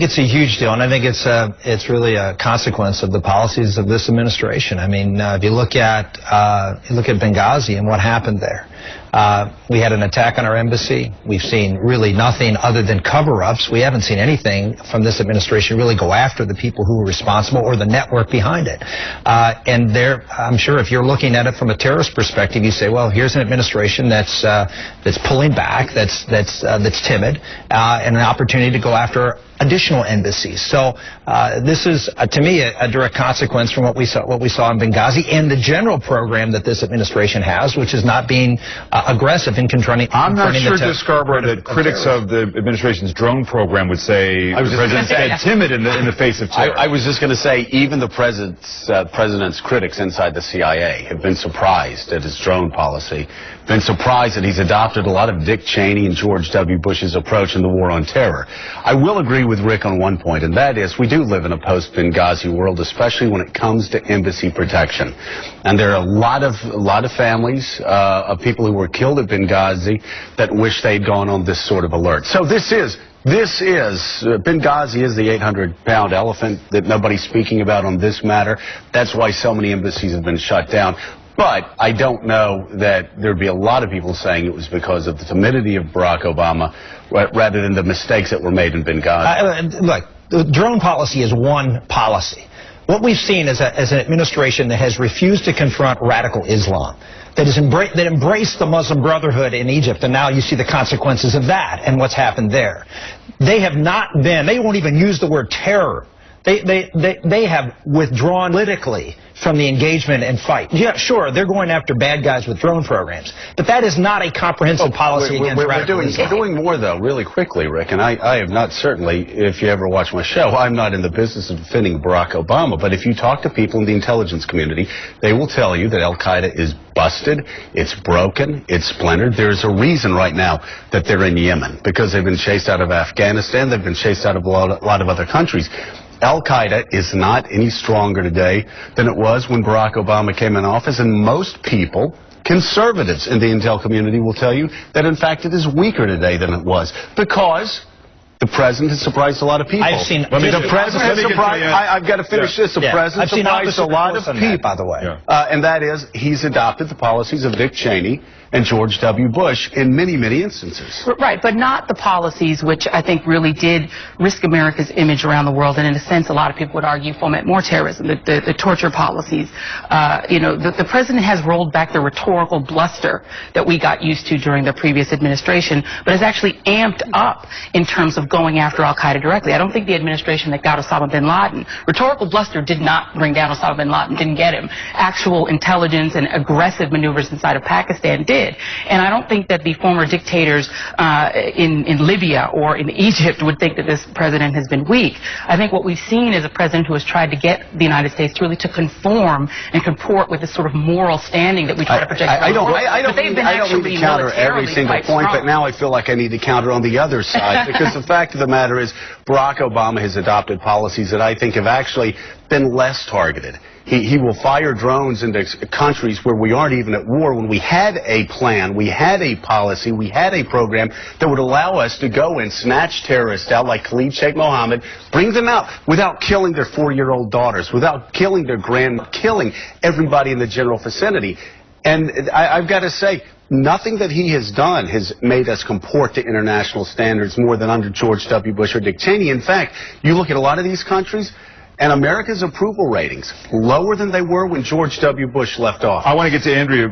It's a huge deal, and I think it's really a consequence of the policies of this administration. I mean, if you look at Benghazi and what happened there, we had an attack on our embassy. We've seen really nothing other than cover-ups. We haven't seen anything from this administration really go after the people who were responsible or the network behind it. And I'm sure if you're looking at it from a terrorist perspective, you say, well, here's an administration that's pulling back, that's timid, and an opportunity to go after additional embassies. So this is, to me, a direct consequence from what we saw in Benghazi and the general program that this administration has, which is not being aggressive in confronting. I'm not sure, Joe Scarborough, that critics of the administration's drone program would say the president said timid in the face of terror. I was just going to say, even the president's critics inside the CIA have been surprised at his drone policy, been surprised that he's adopted a lot of Dick Cheney and George W. Bush's approach in the war on terror. I will agree with Rick on one point, and that is we do live in a post-Benghazi world, especially when it comes to embassy protection. And there are a lot of families of people who were killed at Benghazi that wish they'd gone on this sort of alert. So Benghazi is the 800-pound elephant that nobody's speaking about on this matter. That's why so many embassies have been shut down. But I don't know that there'd be a lot of people saying it was because of the timidity of Barack Obama rather than the mistakes that were made in Benghazi. Look, the drone policy is one policy. What we've seen is an administration that has refused to confront radical Islam, that embraced the Muslim Brotherhood in Egypt, and now you see the consequences of that and what's happened there. They won't even use the word terror. They have withdrawn politically from the engagement and fight. Yeah, sure, they're going after bad guys with drone programs, but that is not a comprehensive policy against radical Islam. We're doing more, though, really quickly, Rick, and I have not certainly, if you ever watch my show, I'm not in the business of defending Barack Obama, but if you talk to people in the intelligence community, they will tell you that Al-Qaeda is busted, it's broken, it's splintered. There's a reason right now that they're in Yemen, because they've been chased out of Afghanistan, they've been chased out of a lot of other countries. Al-Qaeda is not any stronger today than it was when Barack Obama came in office, and most people, conservatives in the intel community, will tell you that, in fact, it is weaker today than it was, because the president has surprised a lot of people. I've seen. I've got to finish this. The president surprised a lot of people, by the way. And that is, he's adopted the policies of Dick Cheney and George W. Bush in many, many instances. Right, but not the policies which I think really did risk America's image around the world, and in a sense a lot of people would argue foment more terrorism, the torture policies. The president has rolled back the rhetorical bluster that we got used to during the previous administration, but has actually amped up in terms of going after Al-Qaeda directly. I don't think the administration that got Osama bin Laden, rhetorical bluster did not bring down Osama bin Laden, didn't get him. Actual intelligence and aggressive maneuvers inside of Pakistan did. And I don't think that the former dictators in Libya or in Egypt would think that this president has been weak. I think what we've seen is a president who has tried to get the United States really to conform and comport with this sort of moral standing that we try to project. I don't need to counter every single point, but now I feel like I need to counter on the other side, because the fact of the matter is Barack Obama has adopted policies that I think have actually been less targeted. He will fire drones into countries where we aren't even at war, when we had a plan, we had a policy, we had a program that would allow us to go and snatch terrorists out like Khalid Sheikh Mohammed, bring them out without killing their 4-year-old daughters, without killing their killing everybody in the general vicinity. And I've got to say, nothing that he has done has made us comport to international standards more than under George W. Bush or Dick Cheney. In fact, you look at a lot of these countries, and America's approval ratings lower than they were when George W. Bush left office. I want to get to Andrea